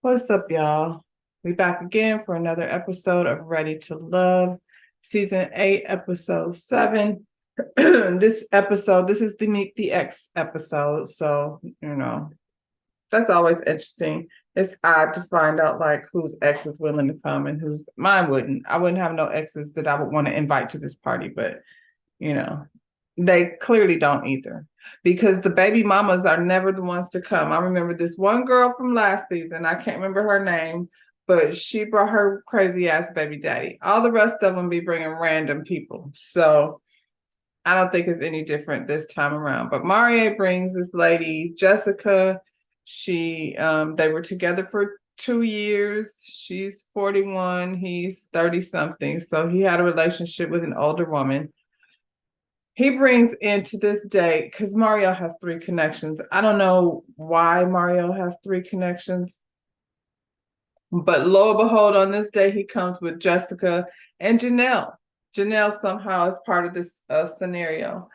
What's up, y'all? We back again for another episode of Ready to Love, season 8, episode 7. This is the Meet the Ex episode. So, that's always interesting. It's odd to find out like whose ex is willing to come and whose mine wouldn't. I wouldn't have no exes that I would want to invite to this party, but you know, they clearly don't either because the baby mamas are never the ones to come. I remember this one girl from last season. I can't remember her name, but she brought her crazy ass baby daddy. All the rest of them be bringing random people. So I don't think it's any different this time around. But Marie brings this lady, Jessica. They were together for 2 years. She's 41, he's 30 something. So he had a relationship with an older woman. He brings into this date because Mario has three connections. I don't know why Mario has three connections, but lo and behold, on this day, he comes with Jessica and Janelle. Janelle somehow is part of this scenario.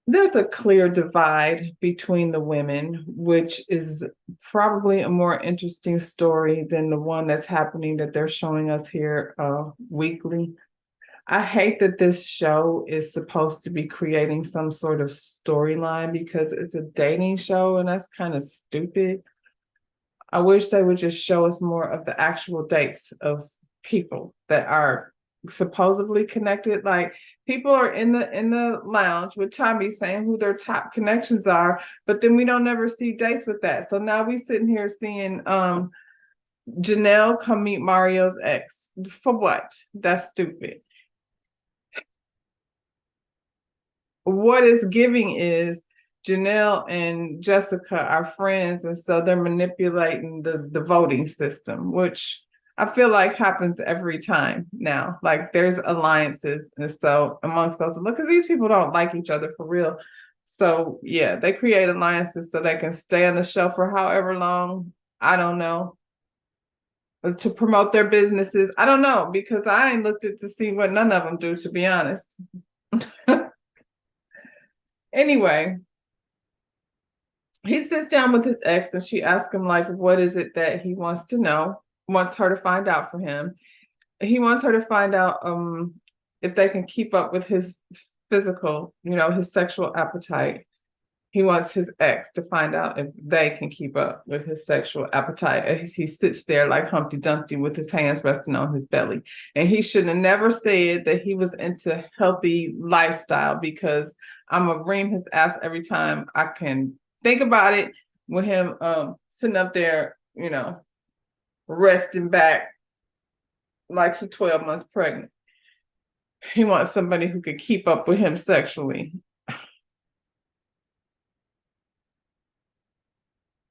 There's a clear divide between the women, which is probably a more interesting story than the one that's happening that they're showing us here weekly. I hate that this show is supposed to be creating some sort of storyline because it's a dating show and that's kind of stupid. I wish they would just show us more of the actual dates of people that are supposedly connected. Like people are in the lounge with Tommy saying who their top connections are, but then we don't never see dates with that. So now we sitting here seeing Janelle come meet Mario's ex. For what? That's stupid. What is giving is Janelle and Jessica are friends, and so they're manipulating the voting system, which I feel like happens every time now. Like there's alliances, and so amongst those, because these people don't like each other for real. So yeah, they create alliances so they can stay on the show for however long. I don't know, to promote their businesses. I don't know because I ain't looked at to see what none of them do, to be honest. Anyway, he sits down with his ex and she asks him like what is it that he wants to know, wants her to find out for him. He wants her to find out if they can keep up with his physical, his sexual appetite. He wants his ex to find out if they can keep up with his sexual appetite as he sits there like Humpty Dumpty with his hands resting on his belly. And he should have never said that he was into healthy lifestyle because I'm gonna ream his ass every time I can think about it with him sitting up there, resting back like he's 12 months pregnant. He wants somebody who could keep up with him sexually.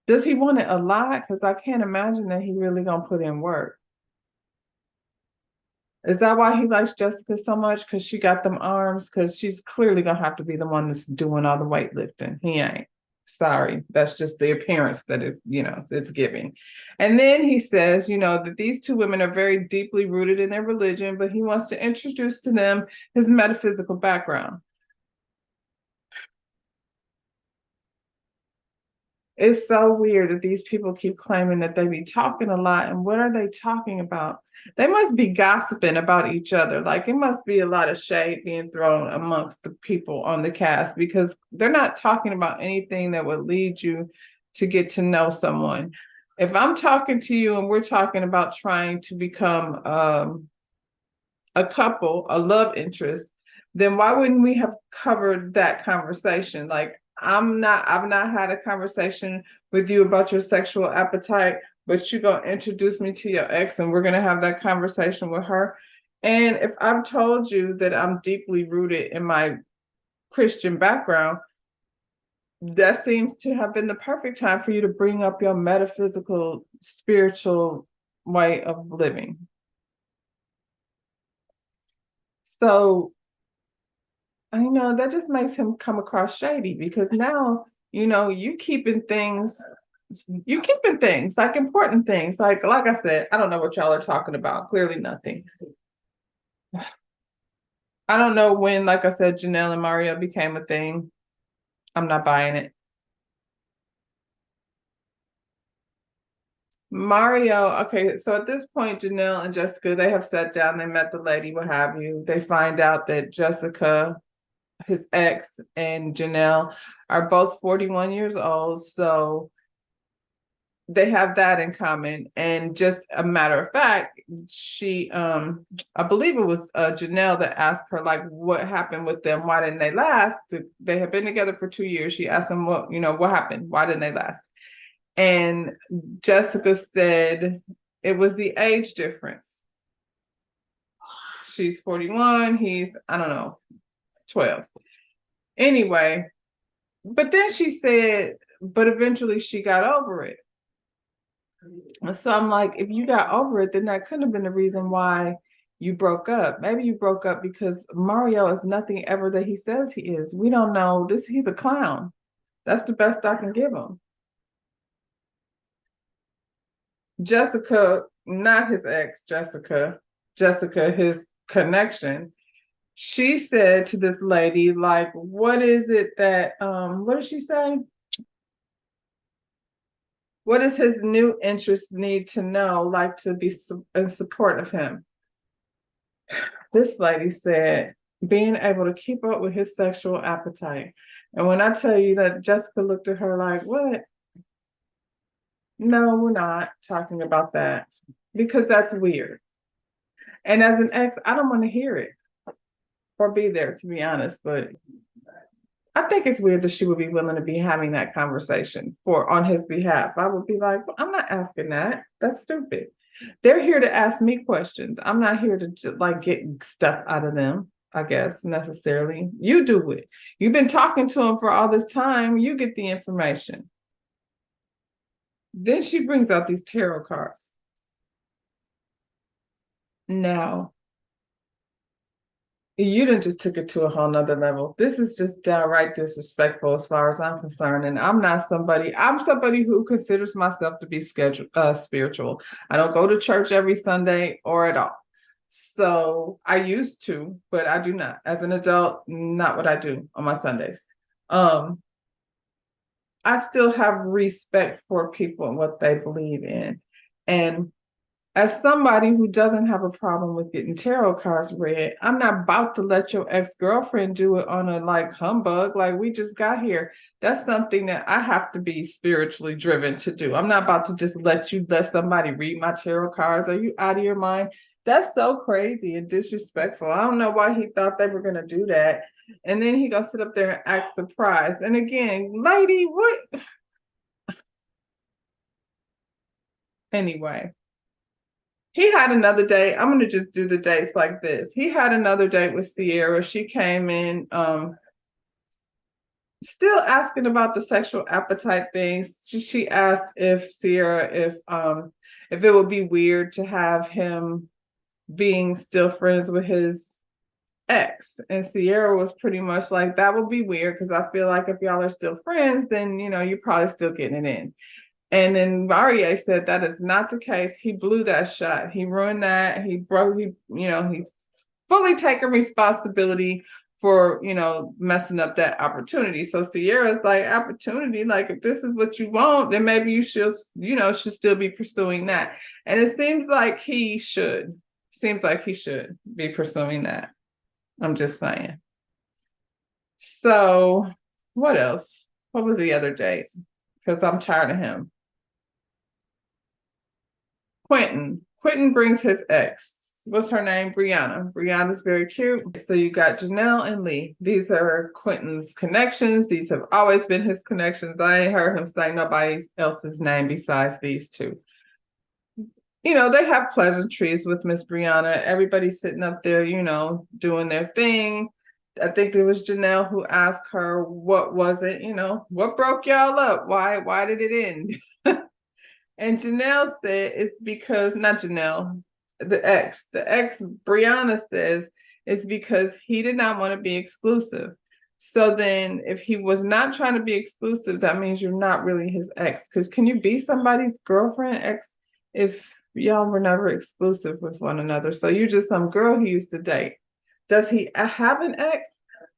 Does he want it a lot? Because I can't imagine that he really gonna put in work. Is that why he likes Jessica so much? Because she got them arms? Because she's clearly gonna have to be the one that's doing all the weightlifting. He ain't. Sorry, that's just the appearance that it's giving. And then he says, that these two women are very deeply rooted in their religion, but he wants to introduce to them his metaphysical background. It's so weird that these people keep claiming that they be talking a lot. And what are they talking about? They must be gossiping about each other. Like it must be a lot of shade being thrown amongst the people on the cast because they're not talking about anything that would lead you to get to know someone. If I'm talking to you and we're talking about trying to become a couple, a love interest, then why wouldn't we have covered that conversation? Like I've not had a conversation with you about your sexual appetite, but you're gonna introduce me to your ex and we're gonna have that conversation with her. And if I've told you that I'm deeply rooted in my Christian background, that seems to have been the perfect time for you to bring up your metaphysical, spiritual way of living. So that just makes him come across shady because now, you keeping things like important things. Like I said, I don't know what y'all are talking about. Clearly nothing. I don't know when, like I said, Janelle and Mario became a thing. I'm not buying it. Mario, okay, so at this point, Janelle and Jessica, they have sat down, they met the lady, what have you. They find out that Jessica, his ex, and Janelle are both 41 years old. So they have that in common. And just a matter of fact, she I believe it was Janelle that asked her like what happened with them, why didn't they last? They have been together for 2 years. She asked them what happened, why didn't they last? And Jessica said it was the age difference. She's 41, he's, I don't know, 12. Anyway, but then she said, but eventually she got over it. So I'm like, if you got over it, then that couldn't have been the reason why you broke up. Maybe you broke up because Mario is nothing ever that he says he is. We don't know this. He's a clown. That's the best I can give him. Jessica, not his ex, Jessica, his connection. She said to this lady, like, what is it that, what did she say? What does his new interest need to know, like to be in support of him? This lady said, being able to keep up with his sexual appetite. And when I tell you that Jessica looked at her like, what? No, we're not talking about that because that's weird. And as an ex, I don't want to hear it or be there, to be honest. But I think it's weird that she would be willing to be having that conversation for on his behalf. I would be like, well, I'm not asking that. That's stupid. They're here to ask me questions. I'm not here to just, like get stuff out of them, I guess, necessarily. You do it. You've been talking to him for all this time. You get the information. Then she brings out these tarot cards. Now, you done just took it to a whole nother level. This is just downright disrespectful as far as I'm concerned. And I'm somebody who considers myself to be spiritual. I don't go to church every Sunday or at all. So I used to, but I do not. As an adult, not what I do on my Sundays. I still have respect for people and what they believe in. And as somebody who doesn't have a problem with getting tarot cards read, I'm not about to let your ex-girlfriend do it on a like humbug, like we just got here. That's something that I have to be spiritually driven to do. I'm not about to just let somebody read my tarot cards. Are you out of your mind? That's so crazy and disrespectful. I don't know why he thought they were gonna do that. And then he gonna sit up there and act surprised. And again, lady, what? Anyway. He had another date. I'm going to just do the dates like this. He had another date with Sierra. She came in still asking about the sexual appetite things. She asked if Sierra, if it would be weird to have him being still friends with his ex. And Sierra was pretty much like, that would be weird because I feel like if y'all are still friends, then, you're probably still getting it in. And then Mario said that is not the case. He blew that shot. He ruined that. He's fully taking responsibility for, messing up that opportunity. So Sierra's like, opportunity, like if this is what you want, then maybe you should still be pursuing that. And it seems like he should be pursuing that. I'm just saying. So what else? What was the other date? Because I'm tired of him. Quentin brings his ex. What's her name? Brianna. Brianna's very cute. So you got Janelle and Lee. These are Quentin's connections. These have always been his connections. I ain't heard him say nobody else's name besides these two. They have pleasantries with Miss Brianna. Everybody's sitting up there, doing their thing. I think it was Janelle who asked her, what was it? What broke y'all up? Why did it end? And Janelle said it's because, not Janelle, the ex Brianna says it's because he did not want to be exclusive. So then if he was not trying to be exclusive, that means you're not really his ex. Because can you be somebody's girlfriend ex if y'all were never exclusive with one another? So you're just some girl he used to date. Does he have an ex?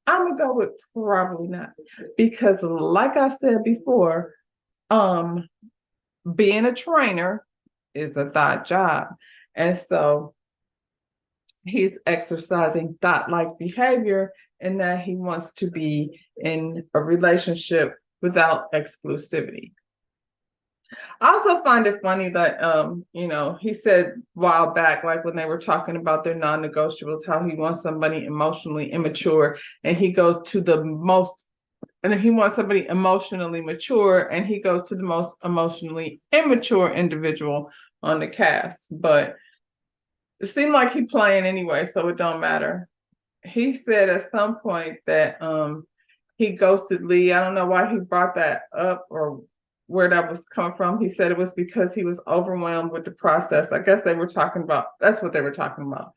I'm gonna go with probably not. Because like I said before, being a trainer, is a thought job. And so he's exercising thought-like behavior in that he wants to be in a relationship without exclusivity. I also find it funny that he said a while back, like when they were talking about their non-negotiables, how he wants somebody emotionally immature, and he goes to the most, and then he wants somebody emotionally mature, and he goes to the most emotionally immature individual on the cast. But it seemed like he playing anyway, so it don't matter. He said at some point that he ghosted Lee. I don't know why he brought that up or where that was coming from. He said it was because he was overwhelmed with the process. I guess they were talking about, that's what they were talking about.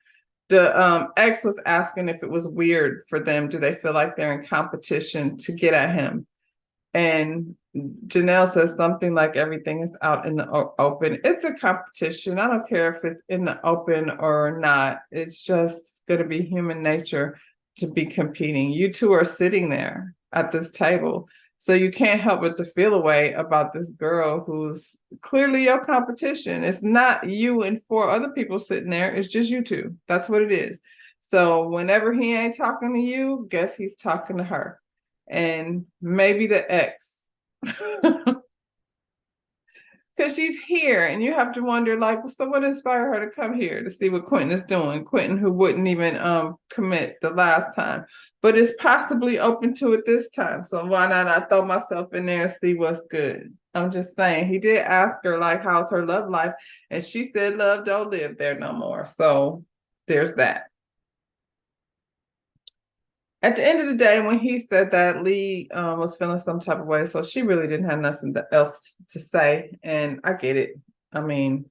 The ex was asking if it was weird for them. Do they feel like they're in competition to get at him? And Janelle says something like everything is out in the open. It's a competition. I don't care if it's in the open or not. It's just going to be human nature to be competing. You two are sitting there at this table. So you can't help but to feel a way about this girl who's clearly your competition. It's not you and four other people sitting there. It's just you two. That's what it is. So whenever he ain't talking to you, guess he's talking to her. And maybe the ex. Because she's here, and you have to wonder, like, so what inspired her to come here to see what Quentin is doing? Quentin, who wouldn't even commit the last time, but is possibly open to it this time. So why not I throw myself in there and see what's good? I'm just saying. He did ask her, like, how's her love life? And she said, love don't live there no more. So there's that. At the end of the day, when he said that, Lee was feeling some type of way, so she really didn't have nothing else to say, and I get it. I mean,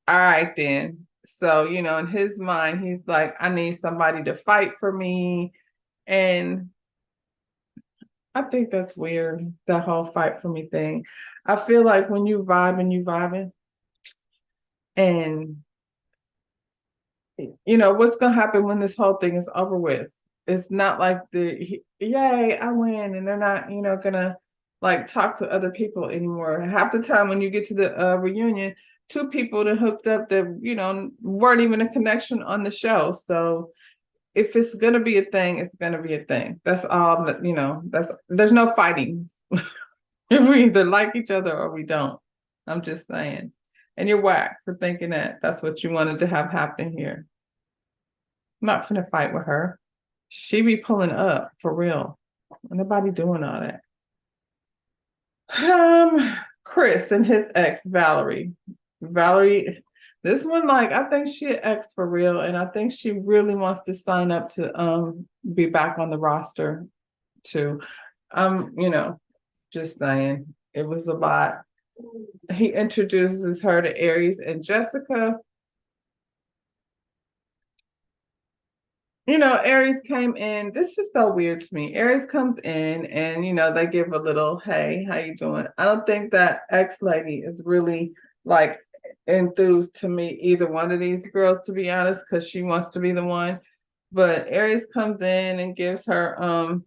all right then. So, in his mind, he's like, I need somebody to fight for me, and I think that's weird, that whole fight for me thing. I feel like when you vibing, and what's going to happen when this whole thing is over with? It's not like yay, I win, and they're not, gonna like talk to other people anymore. Half the time when you get to the reunion, two people that hooked up that, weren't even a connection on the show. So if it's gonna be a thing, it's gonna be a thing. That's all that, there's no fighting. We either like each other or we don't. I'm just saying. And you're whack for thinking that that's what you wanted to have happen here. I'm not finna fight with her. She be pulling up for real. Nobody doing all that. Chris and his ex Valerie. Valerie, this one, like, I think she an ex for real, and I think she really wants to sign up to be back on the roster too. Just saying, it was a lot. He introduces her to Aries and Jessica. Aries came in. This is so weird to me. Aries comes in and, they give a little, hey, how you doing? I don't think that ex lady is really like enthused to meet either one of these girls, to be honest, because she wants to be the one. But Aries comes in and gives her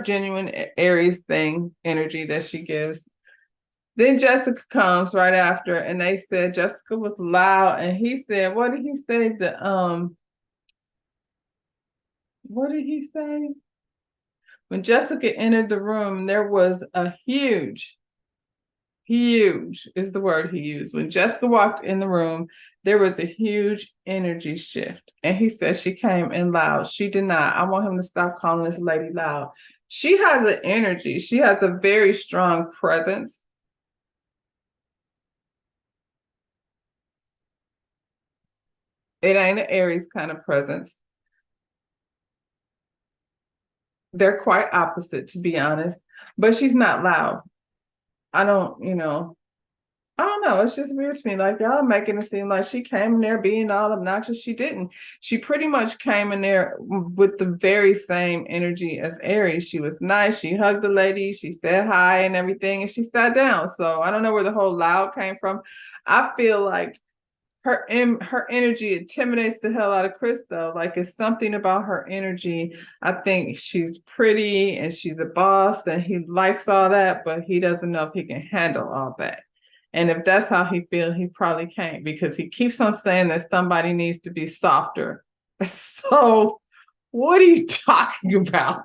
genuine Aries thing energy that she gives. Then Jessica comes right after, and they said Jessica was loud, and he said, what did he say? What did he say? When Jessica entered the room, there was a huge is the word he used. When Jessica walked in the room, there was a huge energy shift. And he said she came in loud. She did not. I want him to stop calling this lady loud. She has an energy. She has a very strong presence. It ain't an Aries kind of presence. They're quite opposite, to be honest, but she's not loud. I don't know. It's just weird to me. Like, y'all making it seem like she came in there being all obnoxious. She didn't. She pretty much came in there with the very same energy as Aries. She was nice. She hugged the lady. She said hi and everything, and she sat down. So I don't know where the whole loud came from. I feel like her energy intimidates the hell out of Chris though. Like it's something about her energy. I think she's pretty and she's a boss and he likes all that, but he doesn't know if he can handle all that. And if that's how he feels, he probably can't because he keeps on saying that somebody needs to be softer. So what are you talking about?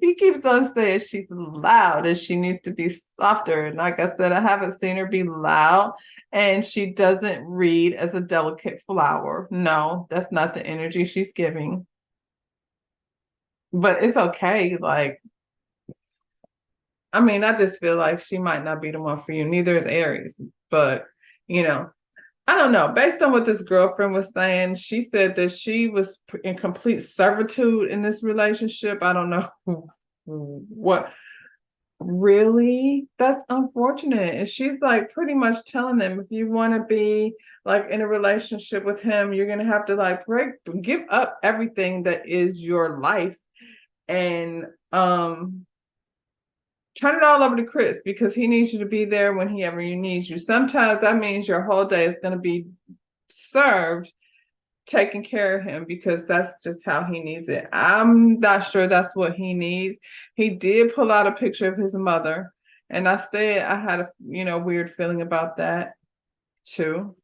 He keeps on saying she's loud and she needs to be softer. And like I said, I haven't seen her be loud and she doesn't read as a delicate flower. No, that's not the energy she's giving. But it's okay. Like, I mean, I just feel like she might not be the one for you. Neither is Aries. But, you know, I don't know. Based on what this girlfriend was saying, she said that she was in complete servitude in this relationship. I don't know what really. That's unfortunate. And she's like pretty much telling them if you want to be like in a relationship with him, you're gonna have to like give up everything that is your life and turn it all over to Chris because he needs you to be there whenever he needs you. Sometimes that means your whole day is going to be served taking care of him because that's just how he needs it. I'm not sure that's what he needs. He did pull out a picture of his mother, and I said I had a weird feeling about that too.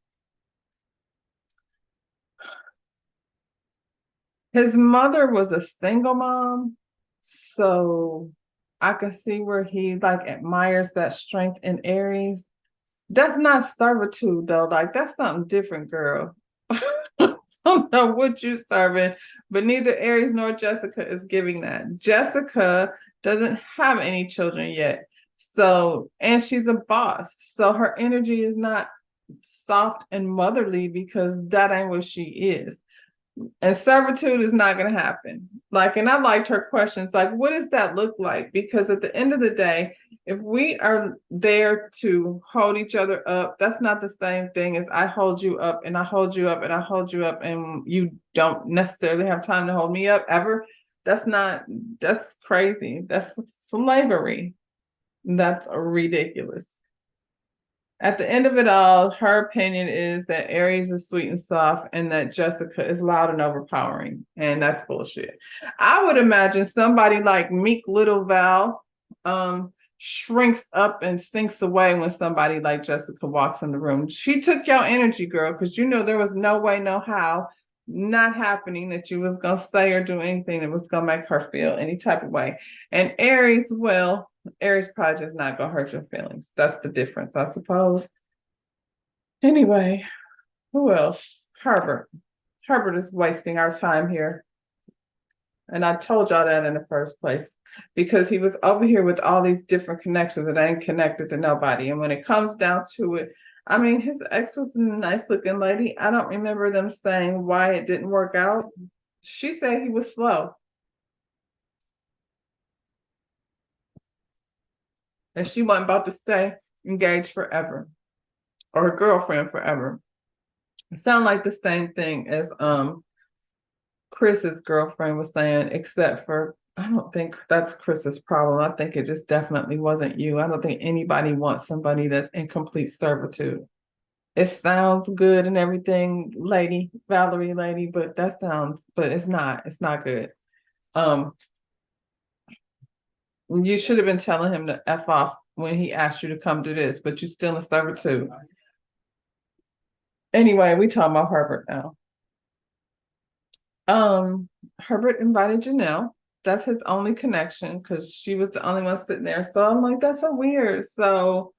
His mother was a single mom, so I can see where he like admires that strength in Aries. That's not servitude though. Like that's something different, girl. I don't know what you serving, but neither Aries nor Jessica is giving that. Jessica doesn't have any children yet. So, and she's a boss. So her energy is not soft and motherly because that ain't what she is. And servitude is not going to happen. Like, and I liked her questions, like, what does that look like? Because at the end of the day, if we are there to hold each other up, that's not the same thing as I hold you up and I hold you up and I hold you up and you don't necessarily have time to hold me up ever. That's crazy. That's slavery. That's ridiculous. At the end of it all, her opinion is that Aries is sweet and soft and that Jessica is loud and overpowering. And that's bullshit. I would imagine somebody like meek little Val shrinks up and sinks away when somebody like Jessica walks in the room. She took your energy, girl, because there was no way, no how, not happening that you was going to say or do anything that was going to make her feel any type of way. And Aries, well, Aries probably just not gonna hurt your feelings. That's the difference, I suppose. Anyway, who else? Herbert. Herbert is wasting our time here. And I told y'all that in the first place because he was over here with all these different connections that ain't connected to nobody. And when it comes down to it, I mean, his ex was a nice looking lady. I don't remember them saying why it didn't work out. She said he was slow. And she wasn't about to stay engaged forever or her girlfriend forever. It sounded like the same thing as Chris's girlfriend was saying, except for I don't think that's Chris's problem. I think it just definitely wasn't you. I don't think anybody wants somebody that's in complete servitude. It sounds good and everything, Valerie lady, but it's not. It's not good. You should have been telling him to F off when he asked you to come do this, but you're still in servitude. Anyway, we talking about Herbert now. Herbert invited Janelle. That's his only connection because she was the only one sitting there. So I'm like, that's so weird. So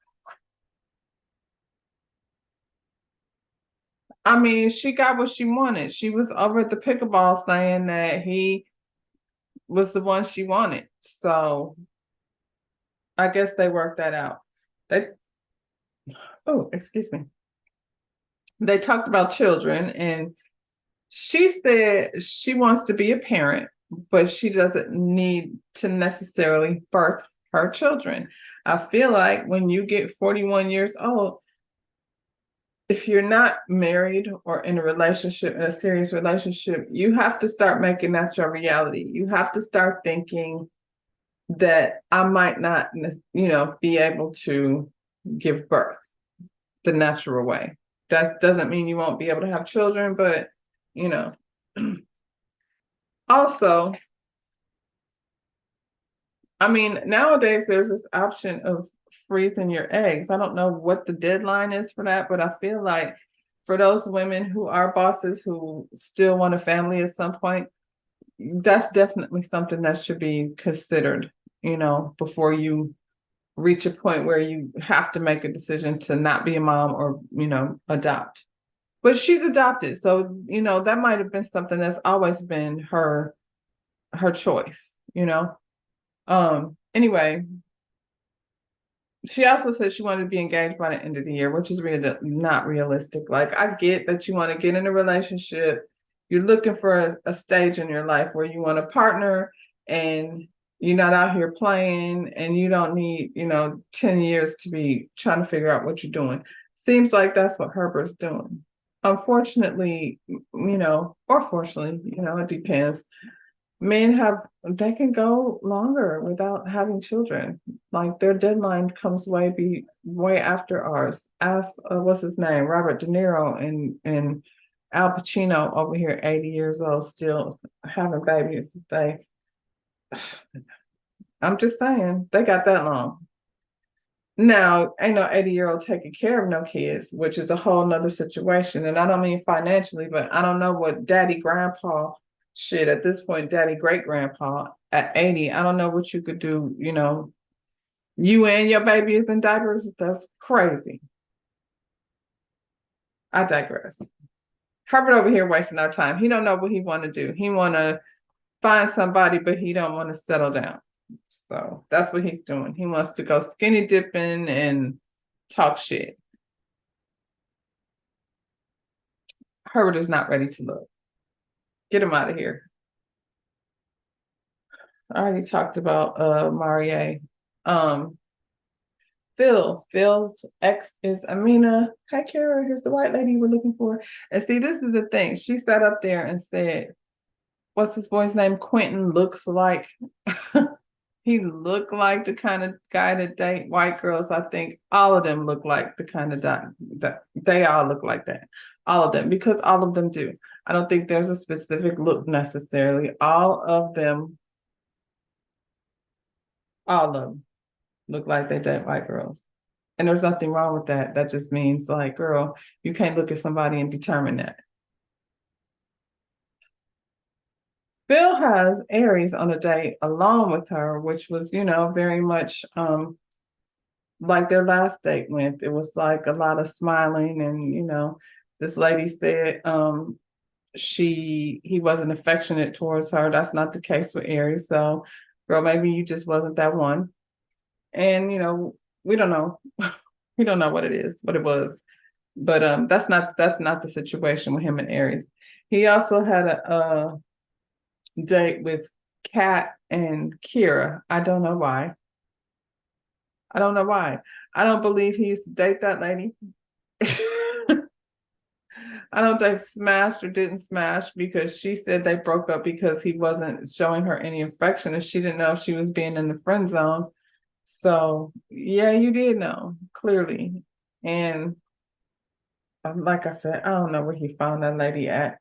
I mean, she got what she wanted. She was over at the pickleball saying that he was the one she wanted. So I guess they worked that out. Excuse me. They talked about children and she said she wants to be a parent, but she doesn't need to necessarily birth her children. I feel like when you get 41 years old, if you're not married or in a serious relationship, you have to start making that your reality. You have to start thinking that I might not, be able to give birth. the natural way. That doesn't mean you won't be able to have children, but you know. Also, I mean, nowadays there's this option of freezing your eggs. I don't know what the deadline is for that, but I feel like for those women who are bosses who still want a family at some point, that's definitely something that should be considered, before you reach a point where you have to make a decision to not be a mom or, adopt. But she's adopted, so that might have been something that's always been her choice, Anyway, she also said she wanted to be engaged by the end of the year, which is really not realistic. Like, I get that you want to get in a relationship. You're looking for a stage in your life where you want a partner and you're not out here playing and you don't need, 10 years to be trying to figure out what you're doing. Seems like that's what Herbert's doing. Unfortunately, or fortunately, it depends. Men they can go longer without having children. Like, their deadline comes way after ours. Ask what's his name, Robert De Niro and Al Pacino over here, 80 years old, still having babies. I'm just saying, they got that long. Now, ain't no 80-year-old taking care of no kids, which is a whole nother situation. And I don't mean financially, but I don't know what daddy grandpa shit at this point, daddy great grandpa at 80. I don't know what you could do, you and your baby is in diapers. That's crazy. I digress. Herbert over here wasting our time. He don't know what he want to do. He want to find somebody, but he don't want to settle down. So that's what he's doing. He wants to go skinny dipping and talk shit. Herbert is not ready to look. Get him out of here. I already talked about Marie. Phil's ex is Amina. Hi, Kara, here's the white lady you were looking for. And see, this is the thing. She sat up there and said, what's this boy's name? Quentin looks like he looked like the kind of guy to date white girls. I think all of them look like the kind of that they all look like that. All of them, because all of them do. I don't think there's a specific look necessarily. All of them look like they date white girls. And there's nothing wrong with that. That just means, like, girl, you can't look at somebody and determine that. Phil has Aries on a date alone with her, which was, very much like their last date went. It was like a lot of smiling, and this lady said he wasn't affectionate towards her. That's not the case with Aries. So, girl, maybe you just wasn't that one. And we don't know. We don't know what it was. But that's not the situation with him and Aries. He also had a date with Kat and Kira. I don't know why. I don't know why. I don't believe he used to date that lady. I don't think smashed or didn't smash, because she said they broke up because he wasn't showing her any affection and she didn't know if she was being in the friend zone. So yeah, you did know, clearly. And like I said, I don't know where he found that lady at.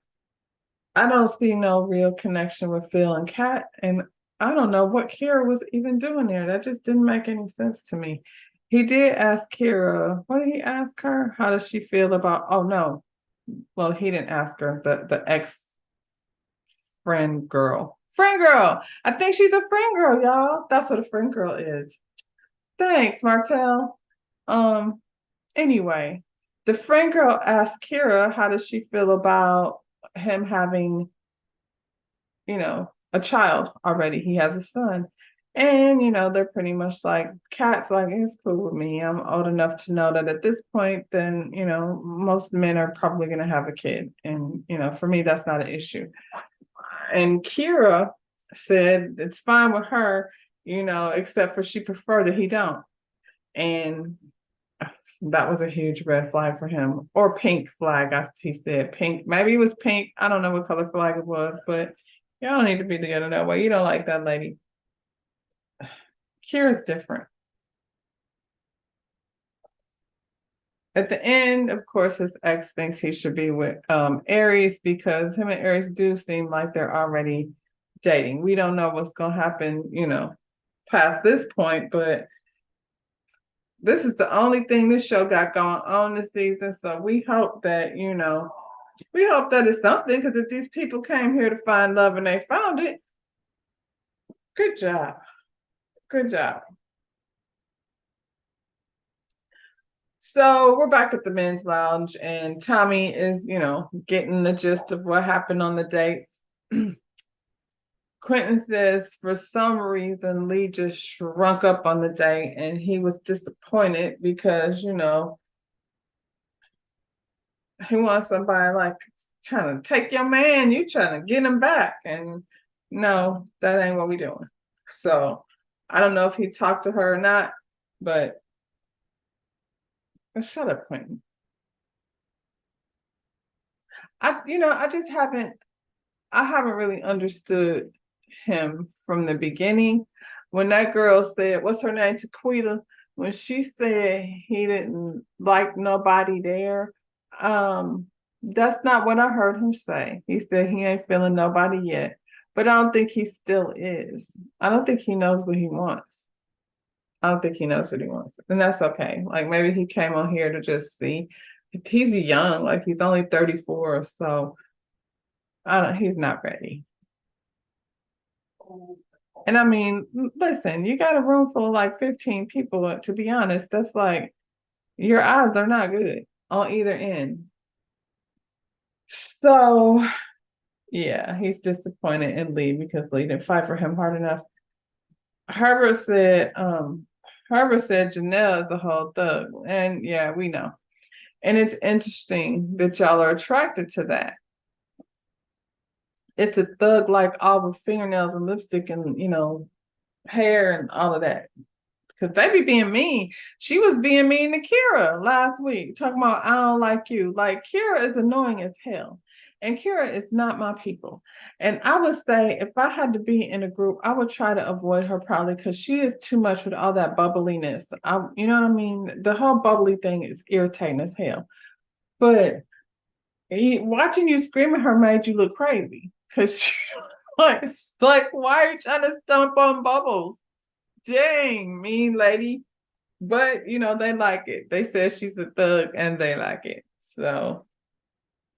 I don't see no real connection with Phil and Kat, and I don't know what Kira was even doing there. That just didn't make any sense to me. He did ask Kira, what did he ask her? How does she feel about, oh no. Well, he didn't ask her, the ex friend girl. Friend girl. I think she's a friend girl, y'all. That's what a friend girl is. Thanks, Martell. Anyway, the friend girl asked Kira, how does she feel about him having, a child already? He has a son. And, they're pretty much like, Kat's like, it's cool with me. I'm old enough to know that at this point, then, most men are probably going to have a kid. And, for me, that's not an issue. And Kira said it's fine with her, except for she preferred that he don't. And that was a huge red flag for him. Or pink flag, he said. Pink. Maybe it was pink. I don't know what color flag it was, but y'all don't need to be together that way. You don't like that lady. Kira's different. At the end, of course, his ex thinks he should be with Aries because him and Aries do seem like they're already dating. We don't know what's going to happen, past this point, but this is the only thing this show got going on this season. So we hope that, we hope that it's something, because if these people came here to find love and they found it, good job. Good job. So we're back at the men's lounge, and Tommy is, getting the gist of what happened on the dates. Quentin says for some reason Lee just shrunk up on the date, and he was disappointed because, he wants somebody like trying to take your man, you trying to get him back. And no, that ain't what we doing. So I don't know if he talked to her or not, but shut up, Quentin. I haven't really understood him from the beginning. When that girl said, what's her name, Taquita, when she said he didn't like nobody there, that's not what I heard him say. He said he ain't feeling nobody yet, but I don't think he still is. I don't think he knows what he wants. I don't think he knows what he wants, and that's okay. Like, maybe he came on here to just see. He's young, like he's only 34, so he's not ready. And I mean, listen, you got a room full of like 15 people. To be honest, that's like, your odds are not good on either end. So yeah, he's disappointed in Lee because Lee didn't fight for him hard enough. Herbert said Janelle is a whole thug. And yeah, we know. And it's interesting that y'all are attracted to that. It's a thug like all with fingernails and lipstick and, hair and all of that. Because they be being mean. She was being mean to Kira last week, talking about, I don't like you. Like, Kira is annoying as hell. And Kira is not my people. And I would say if I had to be in a group, I would try to avoid her probably because she is too much with all that bubbliness. You know what I mean? The whole bubbly thing is irritating as hell. But watching you scream at her made you look crazy. Because like, why are you trying to stomp on Bubbles? Dang, mean lady. But they like it. They said she's a thug and they like it. So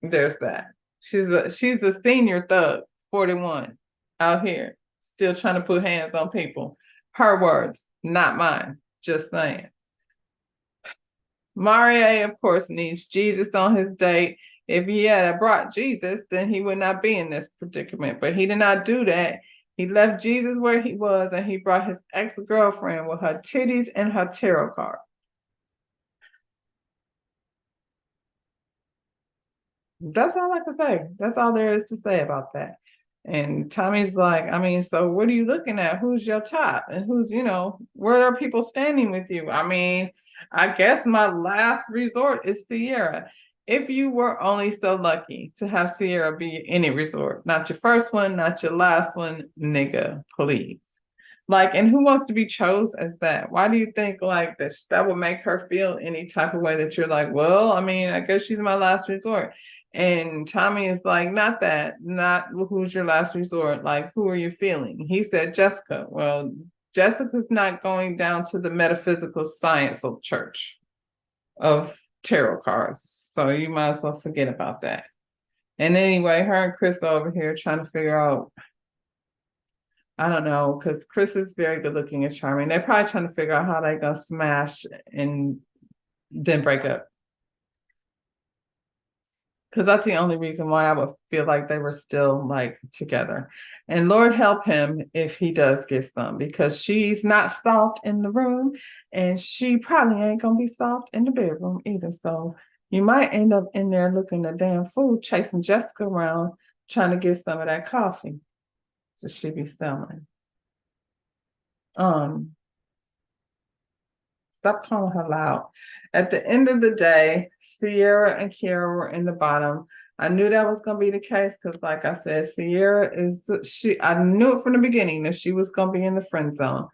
there's that. She's a senior thug, 41, out here, still trying to put hands on people. Her words, not mine. Just saying. Marie, of course, needs Jesus on his date. If he had brought Jesus, then he would not be in this predicament. But he did not do that. He left Jesus where he was, and he brought his ex-girlfriend with her titties and her tarot card. That's all I can say. That's all there is to say about that. And Tommy's like, I mean, so what are you looking at? Who's your top? And who's, where are people standing with you? I mean, I guess my last resort is Sierra. If you were only so lucky to have Sierra be any resort, not your first one, not your last one, nigga, please. Like, and who wants to be chose as that? Why do you think like that would make her feel any type of way that you're like, well, I mean, I guess she's my last resort. And Tommy is like, not that, not who's your last resort. Like, who are you feeling? He said, Jessica. Well, Jessica's not going down to the metaphysical science of church of tarot cards. So you might as well forget about that. And anyway, her and Chris are over here trying to figure out, I don't know, because Chris is very good looking and charming. They're probably trying to figure out how they're going to smash and then break up. Because that's the only reason why I would feel like they were still like together. And Lord help him if he does get some, because she's not soft in the room and she probably ain't going to be soft in the bedroom either. So you might end up in there looking a damn fool chasing Jessica around trying to get some of that coffee that she be selling. Stop calling her loud. At the end of the day, Sierra and Kiara were in the bottom. I knew that was going to be the case because, like I said, Sierra I knew it from the beginning that she was going to be in the friend zone.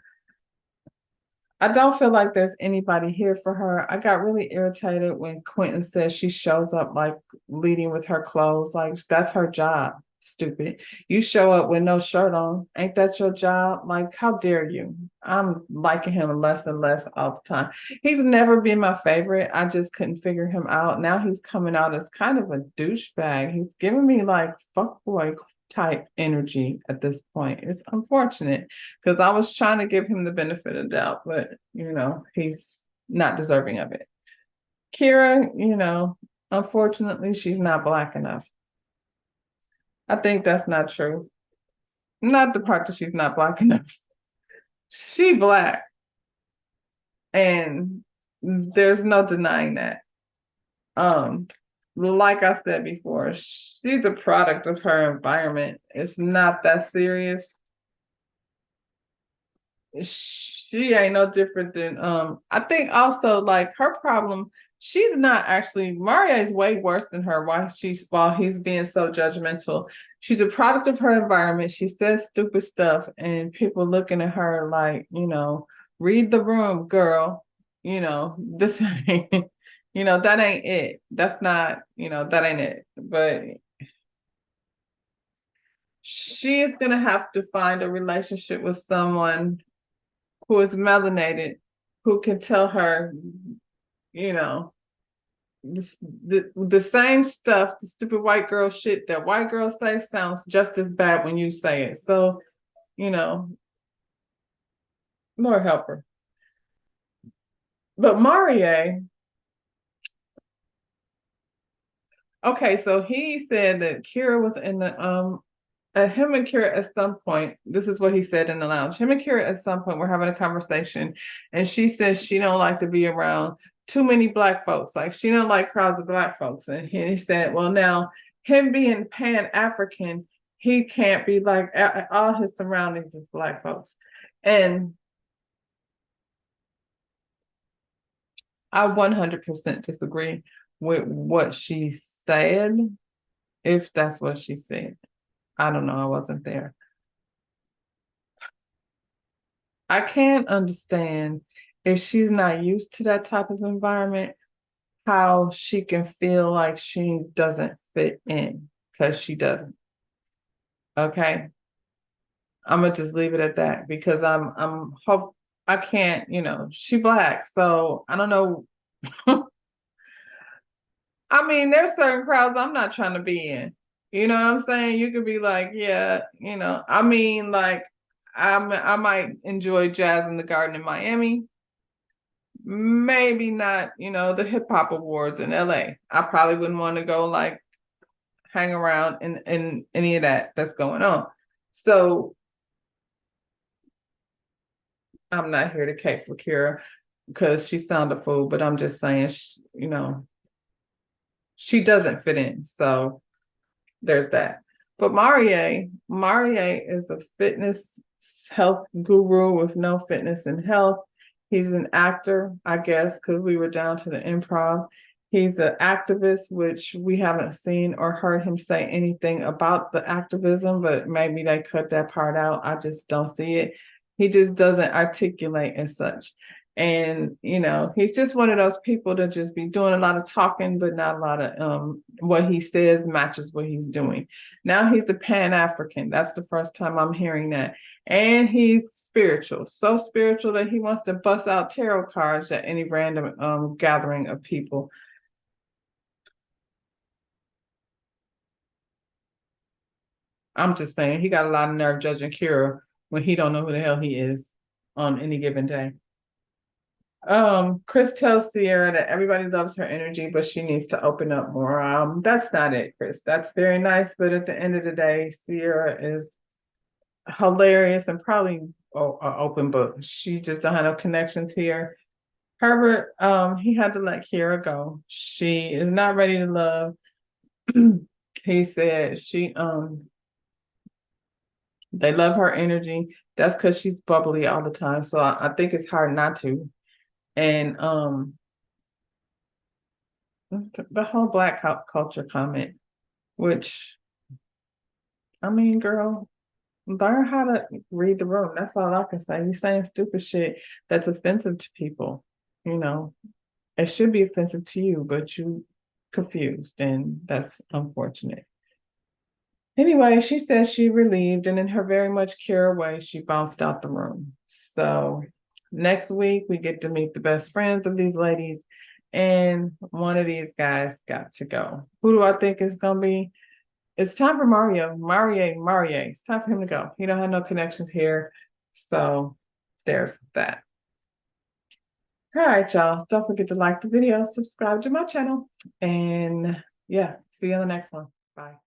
I don't feel like there's anybody here for her. I got really irritated when Quentin says she shows up like leading with her clothes. Like that's her job. Stupid. You show up with no shirt on. Ain't that your job? Like, how dare you? I'm liking him less and less all the time. He's never been my favorite. I just couldn't figure him out. Now he's coming out as kind of a douchebag. He's giving me like fuckboy type energy at this point. It's unfortunate because I was trying to give him the benefit of the doubt, but he's not deserving of it. Kira, unfortunately, she's not black enough. I think that's not true. Not the part that she's not black enough. She black, and there's no denying that. Like I said before, she's a product of her environment. It's not that serious. She ain't no different than I think also like her problem, she's not actually Maria is way worse than her while he's being so judgmental. She's a product of her environment. She says stupid stuff and people looking at her like, read the room, girl. This ain't that ain't it. That's not, that ain't it. But she is gonna have to find a relationship with someone who is melanated, who can tell her, you know, the same stuff, the stupid white girl shit that white girls say sounds just as bad when you say it. So, you know, Lord help her. But Marie, okay, so he said that Kira was in the him and Kira at some point, this is what he said in the lounge. Him and Kira at some point were having a conversation, and she says she don't like to be around too many black folks. Like she don't like crowds of black folks. And he said, well, now him being Pan-African, he can't be like all his surroundings is black folks. And I 100% disagree with what she said, if that's what she said. I don't know. I wasn't there. I can't understand if she's not used to that type of environment, how she can feel like she doesn't fit in because she doesn't. Okay. I'm gonna just leave it at that because I'm hope I can't, she black. So I don't know. I mean, there's certain crowds I'm not trying to be in. You know what I'm saying? You could be like, yeah, I mean, like I might enjoy Jazz in the Garden in Miami. Maybe not, the hip hop awards in LA. I probably wouldn't want to go like hang around in any of that's going on. So I'm not here to cape for Kira because she sounded a fool, but I'm just saying, she doesn't fit in. So there's that. But Marie is a fitness health guru with no fitness and health. He's an actor, I guess, because we were down to the improv. He's an activist, which we haven't seen or heard him say anything about the activism, but maybe they cut that part out. I just don't see it. He just doesn't articulate as such. And he's just one of those people that just be doing a lot of talking, but not a lot of what he says matches what he's doing. Now he's a Pan-African. That's the first time I'm hearing that. And he's spiritual, so spiritual that he wants to bust out tarot cards at any random gathering of people. I'm just saying he got a lot of nerve judging Kira when he don't know who the hell he is on any given day. Chris tells Sierra that everybody loves her energy, but she needs to open up more. That's not it, Chris. That's very nice, but at the end of the day, Sierra is hilarious and probably an open book. She just don't have no connections here. Herbert, he had to let Kira go. She is not ready to love. He said they love her energy. That's because she's bubbly all the time. So I think it's hard not to. And the whole black culture comment, which I mean, girl, Learn how to read the room. That's all I can say. You're saying stupid shit that's offensive to people. You know, it should be offensive to you, but you confused, and that's unfortunate. Anyway, she says she relieved, and in her very much Kara way, she bounced out the room. So next week we get to meet the best friends of these ladies, and one of these guys got to go. Who do I think is gonna be? It's time for Mario. Mario. It's time for him to go. He don't have no connections here. So there's that. All right, y'all. Don't forget to like the video, subscribe to my channel, and yeah, see you on the next one. Bye.